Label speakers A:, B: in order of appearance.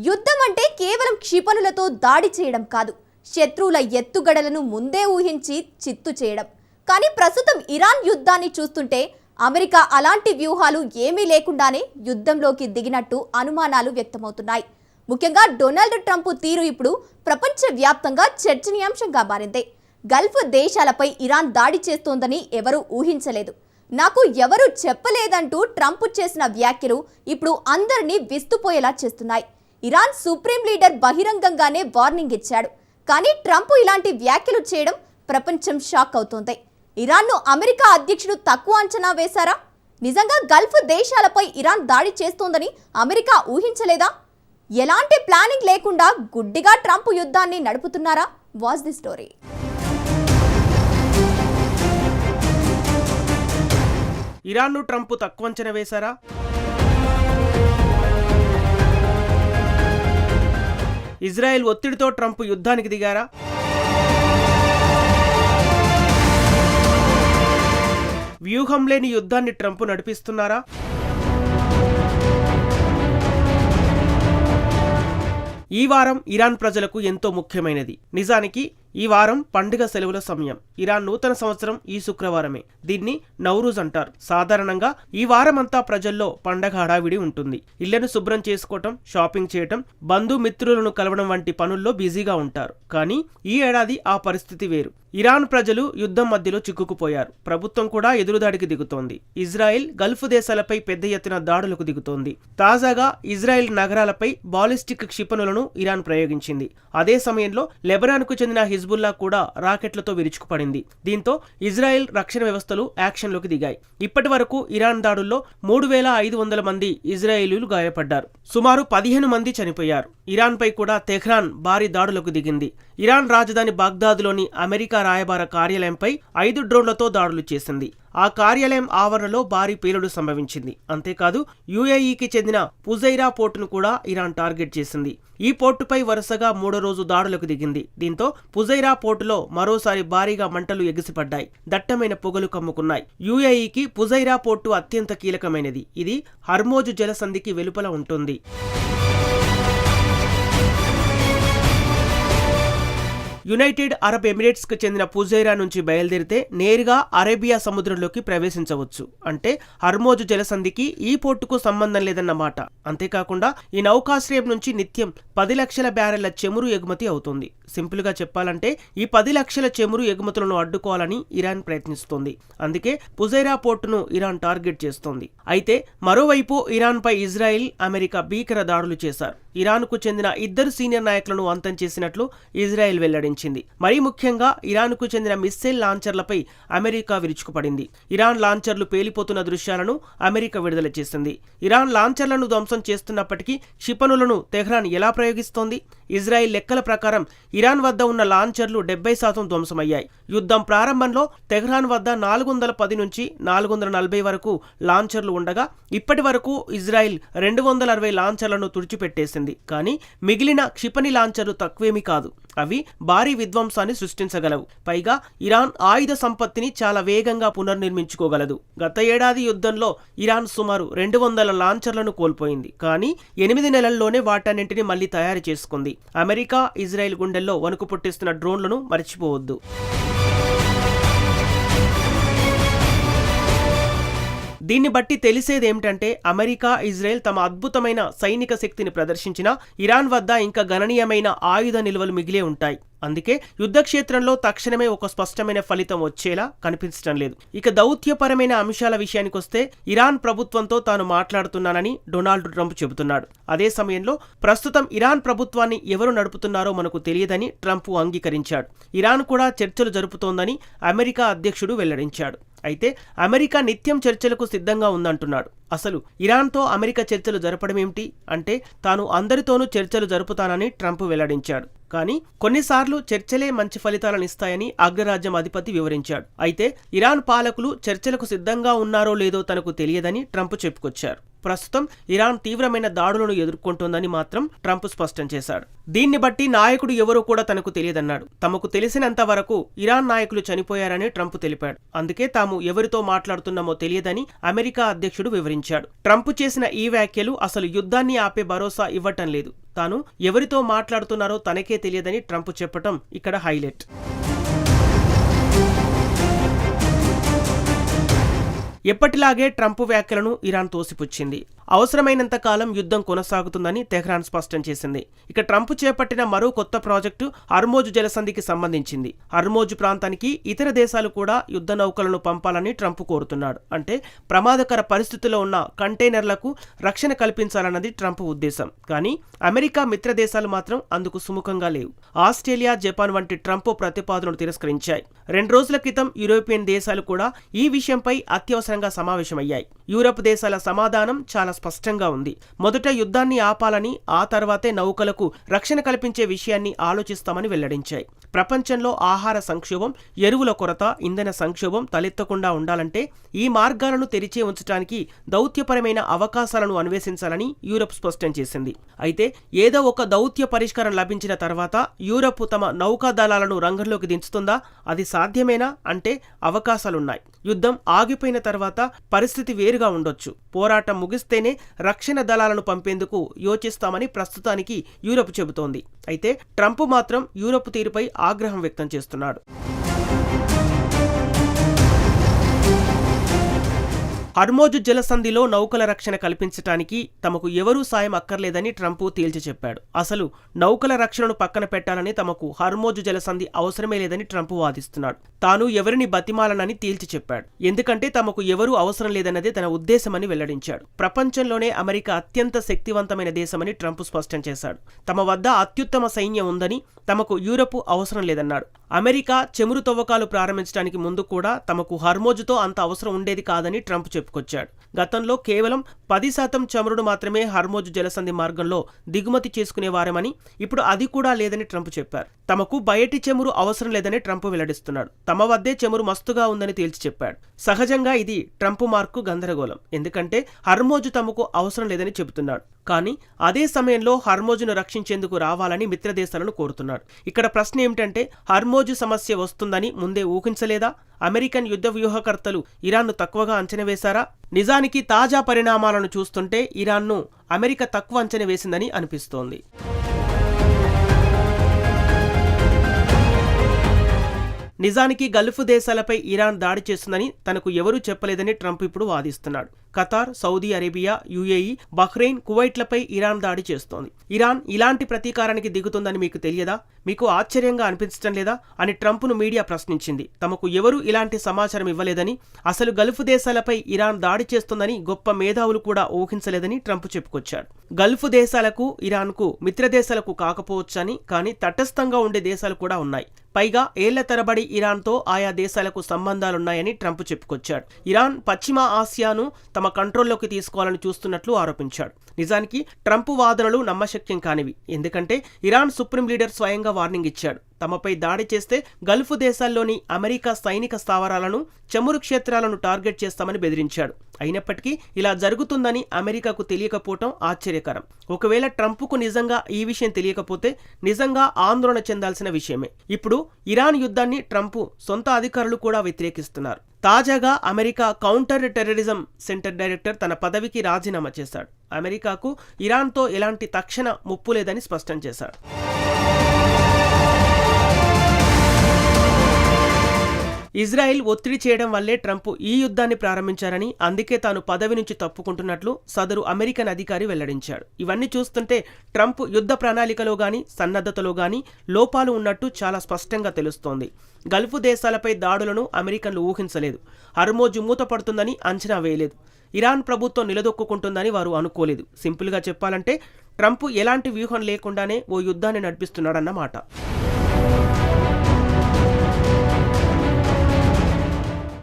A: యుద్ధం అంటే కేవలం క్షిపణులతో దాడి చేయడం కాదు, శత్రువుల ఎత్తుగడలను ముందే ఊహించి చిత్తు చేయడం. కానీ ప్రస్తుతం ఇరాన్ యుద్ధాన్ని చూస్తుంటే అమెరికా అలాంటి వ్యూహాలు ఏమీ లేకుండానే యుద్ధంలోకి దిగినట్టు అనుమానాలు వ్యక్తమవుతున్నాయి. ముఖ్యంగా డొనాల్డ్ ట్రంప్ తీరు ఇప్పుడు ప్రపంచవ్యాప్తంగా చర్చనీయాంశంగా మారింది. గల్ఫ్ దేశాలపై ఇరాన్ దాడి చేస్తోందని ఎవరూ ఊహించలేదు. నాకు ఎవరూ చెప్పలేదంటూ ట్రంప్ చేసిన వ్యాఖ్యలు ఇప్పుడు అందరినీ విస్తుపోయేలా చేస్తున్నాయి. ఇరాన్ సుప్రీం లీడర్ బహిరంగంగానే వార్నింగ్ ఇచ్చాడు. కానీ ట్రంప్ ఇలాంటి వ్యాఖ్యలు చేయడం ప్రపంచం షాక్ అవుతోంది. ఇరాన్ను అమెరికా అధ్యక్షుడు తక్కువ అంచనా వేశారా? నిజంగా గల్ఫ్ దేశాలపై ఇరాన్ దాడి చేస్తోందని అమెరికా ఊహించలేదా? ఎలాంటి ప్లానింగ్ లేకుండా గుడ్డిగా ట్రంప్ యుద్ధాన్ని నడుపుతున్నారా? Watch the story.
B: ఇరాన్ను ట్రంప్ తక్కువ అంచనా వేశారా? ఇజ్రాయెల్ ఒత్తిడితో ట్రంప్ యుద్ధానికి దిగారా? వ్యూహం లేని యుద్ధాన్ని ట్రంప్ నడిపిస్తున్నారా? ఈ వారం ఇరాన్ ప్రజలకు ఎంతో ముఖ్యమైనది. నిజానికి ఈ వారం పండుగ సెలవుల సమయం. ఇరాన్ నూతన సంవత్సరం ఈ శుక్రవారమే. దీన్ని నౌరూజ్ అంటారు. సాధారణంగా ఈ వారమంతా ప్రజల్లో పండగ హడావిడి ఉంటుంది. ఇళ్లను శుభ్రం చేసుకోవటం, షాపింగ్ చేయటం, బంధుమిత్రులను కలవడం వంటి పనుల్లో బిజీగా ఉంటారు. కానీ ఈ ఏడాది ఆ పరిస్థితి వేరు. ఇరాన్ ప్రజలు యుద్ధం మధ్యలో చిక్కుకుపోయారు. ప్రభుత్వం కూడా ఎదురుదాడికి దిగుతోంది. ఇజ్రాయెల్ గల్ఫ్ దేశాలపై పెద్ద ఎత్తున దాడులకు దిగుతోంది. తాజాగా ఇజ్రాయెల్ నగరాలపై బాలిస్టిక్ క్షిపణులను ఇరాన్ ప్రయోగించింది. అదే సమయంలో లెబనాన్కు చెందిన హిజ్బుల్లా కూడా రాకెట్లతో విరుచుకుపడింది. దీంతో ఇజ్రాయెల్ రక్షణ వ్యవస్థలు యాక్షన్లోకి దిగాయి. ఇప్పటి వరకు ఇరాన్ దాడుల్లో 3500 మంది ఇజ్రాయేలీలు గాయపడ్డారు. సుమారు 15 మంది చనిపోయారు. ఇరాన్పై కూడా తెహ్రాన్ భారీ దాడులకు దిగింది. ఇరాన్ రాజధాని బాగ్దాద్లోని అమెరికా రాయబార కార్యాలయంపై 5 డ్రోన్లతో దాడులు చేసింది. ఆ కార్యాలయం ఆవరణలో భారీ పేలుడు సంభవించింది. అంతేకాదు యుఏఈకి చెందిన పుజైరా పోర్టును కూడా ఇరాన్ టార్గెట్ చేసింది. ఈ పోర్టుపై వరుసగా 3వ రోజు దాడులకు దిగింది. దీంతో పుజైరా పోర్టులో మరోసారి భారీగా మంటలు ఎగిసిపడ్డాయి. దట్టమైన పొగలు కమ్ముకున్నాయి. యుఏఈకి పుజైరా పోర్టు అత్యంత కీలకమైనది. ఇది హర్మోజ్ జలసంధికి వెలుపల ఉంటుంది. యునైటెడ్ అరబ్ ఎమిరేట్స్కు చెందిన పుజైరా నుంచి బయలుదేరితే నేరుగా అరేబియా సముద్రంలోకి ప్రవేశించవచ్చు. అంటే హర్మోజ్ జలసంధికి ఈ పోర్టుకు సంబంధం లేదన్నమాట. అంతేకాకుండా ఈ నౌకాశ్రయం నుంచి నిత్యం 10 లక్షల బ్యారెళ్ల చమురు ఎగుమతి అవుతుంది. సింపుల్ గా చెప్పాలంటే ఈ 10 లక్షల చమురు ఎగుమతులను అడ్డుకోవాలని ఇరాన్ ప్రయత్నిస్తోంది. అందుకే పుజైరా పోర్టును ఇరాన్ టార్గెట్ చేస్తోంది. అయితే మరోవైపు ఇరాన్ పై ఇజ్రాయెల్, అమెరికా భీకర దాడులు చేశారు. ఇరాన్కు చెందిన 2 సీనియర్ నాయకులను అంతం చేసినట్లు ఇజ్రాయెల్ వెల్లడించింది. మరీ ముఖ్యంగా ఇరాన్కు చెందిన మిస్సైల్ లాంచర్లపై అమెరికా విరుచుకుపడింది. ఇరాన్ లాంచర్లు పేలిపోతున్న దృశ్యాలను అమెరికా విడుదల చేసింది. ఇరాన్ లాంచర్లను ధ్వంసం చేస్తున్నప్పటికీ క్షిపణులను తెహ్రాన్ ఎలా ప్రయోగిస్తోంది? ఇజ్రాయెల్ లెక్కల ప్రకారం ఇరాన్ వద్ద ఉన్న లాంచర్లు 70% ధ్వంసమయ్యాయి. యుద్ధం ప్రారంభంలో తెహ్రాన్ వద్ద 410 నుంచి 440 వరకు లాంచర్లు ఉండగా ఇప్పటి వరకు ఇజ్రాయెల్ 260 లాంచర్లను తుడిచిపెట్టేసింది. కానీ మిగిలిన క్షిపణి లాంచర్లు తక్కువేమీ కాదు. అవి భారీ విధ్వంసాన్ని సృష్టించగలవు. పైగా ఇరాన్ ఆయుధ సంపత్తిని చాలా వేగంగా పునర్నిర్మించుకోగలదు. గత ఏడాది యుద్ధంలో ఇరాన్ సుమారు 200 లాంచర్లను కోల్పోయింది. కానీ 8 నెలల్లోనే వాటన్నింటినీ మళ్లీ తయారు చేసుకుంది. అమెరికా, ఇజ్రాయెల్ గుండెల్లో వణుకు పుట్టిస్తున్న డ్రోన్లను మర్చిపోవద్దు. దీన్ని బట్టి తెలిసేదేమిటంటే అమెరికా, ఇజ్రాయెల్ తమ అద్భుతమైన సైనిక శక్తిని ప్రదర్శించినా ఇరాన్ వద్ద ఇంకా గణనీయమైన ఆయుధ నిల్వలు మిగిలే ఉంటాయి. అందుకే యుద్ధక్షేత్రంలో తక్షణమే ఒక స్పష్టమైన ఫలితం వచ్చేలా కనిపించడం లేదు. ఇక దౌత్యపరమైన అంశాల విషయానికొస్తే ఇరాన్ ప్రభుత్వంతో తాను మాట్లాడుతున్నానని డొనాల్డ్ ట్రంప్ చెబుతున్నాడు. అదే సమయంలో ప్రస్తుతం ఇరాన్ ప్రభుత్వాన్ని ఎవరు నడుపుతున్నారో మనకు తెలియదని ట్రంప్ అంగీకరించాడు. ఇరాన్ కూడా చర్చలు జరుపుతోందని అమెరికా అధ్యక్షుడు వెల్లడించాడు. అయితే అమెరికా నిత్యం చర్చలకు సిద్ధంగా ఉందంటున్నాడు. అసలు ఇరాన్తో అమెరికా చర్చలు జరపడమేమిటి అంటే తాను అందరితోనూ చర్చలు జరుపుతానని ట్రంప్ వెల్లడించాడు. కానీ కొన్నిసార్లు చర్చలే మంచి ఫలితాలనిస్తాయని అగ్రరాజ్యం అధిపతి వివరించాడు. అయితే ఇరాన్ పాలకులు చర్చలకు సిద్ధంగా ఉన్నారో లేదో తనకు తెలియదని ట్రంప్ చెప్పుకొచ్చారు. ప్రస్తుతం ఇరాన్ తీవ్రమైన దాడులను ఎదుర్కొంటోందని మాత్రం ట్రంప్ స్పష్టం చేశాడు. దీన్ని బట్టి నాయకుడు ఎవరో కూడా తనకు తెలియదన్నాడు. తమకు తెలిసినంత వరకు ఇరాన్ నాయకులు చనిపోయారని ట్రంప్ తెలిపాడు. అందుకే తాము ఎవరితో మాట్లాడుతున్నామో తెలియదని అమెరికా అధ్యక్షుడు వివరించాడు. ట్రంప్ చేసిన ఈ వ్యాఖ్యలు అసలు యుద్ధాన్ని ఆపే భరోసా ఇవ్వటం లేదు. తాను ఎవరితో మాట్లాడుతున్నారో తనకే తెలియదని ట్రంప్ చెప్పటం ఇక్కడ హైలైట్. ఎప్పటిలాగే ట్రంప్ వ్యాఖ్యలను ఇరాన్ తోసిపుచ్చింది. అవసరమైనంత కాలం యుద్ధం కొనసాగుతుందని తెహ్రాన్ స్పష్టం చేసింది. ఇక ట్రంప్ చేపట్టిన మరో కొత్త ప్రాజెక్టు హర్మోజు జలసంధికి సంబంధించింది. హర్మోజు ప్రాంతానికి ఇతర దేశాలు కూడా యుద్ధ నౌకలను పంపాలని ట్రంప్ కోరుతున్నాడు. అంటే ప్రమాదకర పరిస్థితుల్లో ఉన్న కంటైనర్లకు రక్షణ కల్పించాలన్నది ట్రంప్ ఉద్దేశం. కానీ అమెరికా మిత్ర దేశాలు మాత్రం అందుకు సుముఖంగా లేవు. ఆస్ట్రేలియా, జపాన్ వంటి ట్రంప్ ప్రతిపాదనను తిరస్కరించాయి. 2 రోజుల క్రితం యూరోపియన్ దేశాలు కూడా ఈ విషయంపై అత్యవసరంగా సమావేశమయ్యాయి. యూరప్ దేశాల సమాధానం చాలా స్పష్టంగా ఉంది. మొదట యుద్ధాన్ని ఆపాలని, ఆ తర్వాతే నౌకలకు రక్షణ కల్పించే విషయాన్ని ఆలోచిస్తామని వెల్లడించాయి. ప్రపంచంలో ఆహార సంక్షోభం, ఎరువుల కొరత, ఇంధన సంక్షోభం తలెత్తకుండా ఉండాలంటే ఈ మార్గాలను తెరిచే ఉంచడానికి దౌత్యపరమైన అవకాశాలను అన్వేషించాలని యూరప్ స్పష్టం చేసింది. అయితే ఏదో ఒక దౌత్య పరిష్కారం లభించిన తర్వాత యూరప్ తమ నౌకాదళాలను రంగంలోకి దించుతుందా? అది సాధ్యమేనా అంటే అవకాశాలున్నాయి. యుద్ధం ఆగిపోయిన తర్వాత పరిస్థితి వేరుగా ఉండొచ్చు. పోరాటం ముగిస్తేనే రక్షణ దళాలను పంపేందుకు యోచిస్తామని ప్రస్తుతానికి యూరప్ చెబుతోంది. అయితే ట్రంప్ మాత్రం యూరప్ తీరుపై ఆగ్రహం వ్యక్తం చేస్తున్నాడు. హర్మోజు జలసంధిలో నౌకల రక్షణ కల్పించడానికి తమకు ఎవరూ సాయం అక్కర్లేదని ట్రంప్ తేల్చి చెప్పాడు. అసలు నౌకల రక్షణను పక్కన పెట్టాలని తమకు హర్మోజు జలసంధి అవసరమే లేదని ట్రంప్ వాదిస్తున్నాడు. తాను ఎవరిని బతిమాలనని తేల్చి చెప్పాడు. ఎందుకంటే తమకు ఎవరూ అవసరం లేదన్నదే తన ఉద్దేశమని వెల్లడించాడు. ప్రపంచంలోనే అమెరికా అత్యంత శక్తివంతమైన దేశమని ట్రంప్ స్పష్టం చేశాడు. తమ వద్ద అత్యుత్తమ సైన్యం ఉందని, తమకు యూరప్ అవసరం లేదన్నాడు. అమెరికా చమురు తవ్వకాలు ప్రారంభించడానికి ముందు కూడా తమకు హర్మోజుతో అంత అవసరం ఉండేది కాదని ట్రంప్ చెప్పుకొచ్చాడు. గతంలో కేవలం 10% చమురును మాత్రమే హర్మోజు జలసంధి మార్గంలో దిగుమతి చేసుకునేవారమని, ఇప్పుడు అది కూడా లేదని ట్రంప్ చెప్పారు. తమకు బయటి చమురు అవసరం లేదని ట్రంప్ వెల్లడిస్తున్నాడు. తమ వద్దే చమురు మస్తుగా ఉందని తేల్చి చెప్పాడు. సహజంగా ఇది ట్రంప్ మార్కు గందరగోళం. ఎందుకంటే హర్మోజు తమకు అవసరం లేదని చెబుతున్నాడు. కానీ అదే సమయంలో హర్మోజును రక్షించేందుకు రావాలని మిత్ర దేశాలను కోరుతున్నాడు. ఇక్కడ ప్రశ్న ఏమిటంటే హర్మోజు సమస్య వస్తుందని ముందే ఊహించలేదా? అమెరికన్ యుద్ధ వ్యూహకర్తలు ఇరాన్ను తక్కువగా అంచనా వేశారా? నిజానికి తాజా పరిణామాలను చూస్తుంటే ఇరాన్ను అమెరికా తక్కువ అంచనా వేసిందని అనిపిస్తోంది. నిజానికి గల్ఫ్ దేశాలపై ఇరాన్ దాడి చేస్తుందని తనకు ఎవరూ చెప్పలేదని ట్రంప్ ఇప్పుడు వాదిస్తున్నాడు. Qatar, Saudi Arabia, UAE, Bahrain, కువైట్లపై ఇరాన్ దాడి చేస్తోంది. ఇరాన్ ఇలాంటి ప్రతీకారానికి దిగుతుందని మీకు తెలియదా? మీకు ఆశ్చర్యంగా అనిపించడం లేదా అని ట్రంప్ను మీడియా ప్రశ్నించింది. తమకు ఎవరూ ఇలాంటి సమాచారం ఇవ్వలేదని, అసలు గల్ఫ్ దేశాలపై ఇరాన్ దాడి చేస్తుందని గొప్ప మేధావులు కూడా ఊహించలేదని ట్రంప్ చెప్పుకొచ్చాడు. గల్ఫ్ దేశాలకు, ఇరాన్కు మిత్రదేశాలకు కాకపోవచ్చని, కానీ తటస్థంగా ఉండే దేశాలు కూడా ఉన్నాయి. పైగా ఏళ్ల తరబడి ఇరాన్తో ఆయా దేశాలకు సంబంధాలున్నాయని ట్రంప్ చెప్పుకొచ్చాడు. ఇరాన్ పశ్చిమ ఆసియాను తమ కంట్రోల్లోకి తీసుకోవాలని చూస్తున్నట్లు ఆరోపించాడు. నిజానికి ట్రంప్ వాదనలు నమ్మశక్యం కానివి. ఎందుకంటే ఇరాన్ సుప్రీం లీడర్ స్వయంగా వార్నింగ్ ఇచ్చాడు. తమపై దాడి చేస్తే గల్ఫ్ దేశాల్లోని అమెరికా సైనిక స్థావరాలను, చమురు క్షేత్రాలను టార్గెట్ చేస్తామని బెదిరించాడు. అయినప్పటికీ ఇలా జరుగుతుందని అమెరికాకు తెలియకపోవటం ఆశ్చర్యకరం. ఒకవేళ ట్రంప్కు నిజంగా ఈ విషయం తెలియకపోతే నిజంగా ఆందోళన చెందాల్సిన విషయమే. ఇప్పుడు ఇరాన్ యుద్ధాన్ని ట్రంప్ సొంత అధికారులు కూడా వ్యతిరేకిస్తున్నారు. తాజాగా America counter terrorism centre director తన పదవికి రాజీనామా చేశాడు. అమెరికాకు ఇరాన్తో ఎలాంటి తక్షణ ముప్పు లేదని స్పష్టం చేశాడు. ఇజ్రాయెల్ ఒత్తిడి చేయడం వల్లే ట్రంప్ ఈ యుద్ధాన్ని ప్రారంభించారని, అందుకే తాను పదవి నుంచి తప్పుకుంటున్నట్లు సదరు అమెరికన్ అధికారి వెల్లడించాడు. ఇవన్నీ చూస్తుంటే ట్రంప్ యుద్ధ ప్రణాళికలో గానీ, సన్నద్ధతలో గానీ లోపాలు ఉన్నట్టు చాలా స్పష్టంగా తెలుస్తోంది. గల్ఫ్ దేశాలపై దాడులను అమెరికన్లు ఊహించలేదు. హర్మోజు మూతపడుతుందని అంచనా వేయలేదు. ఇరాన్ ప్రభుత్వం నిలదొక్కుంటుందని వారు అనుకోలేదు. సింపుల్గా చెప్పాలంటే ట్రంప్ ఎలాంటి వ్యూహం లేకుండానే ఓ యుద్ధాన్ని నడిపిస్తున్నాడన్నమాట.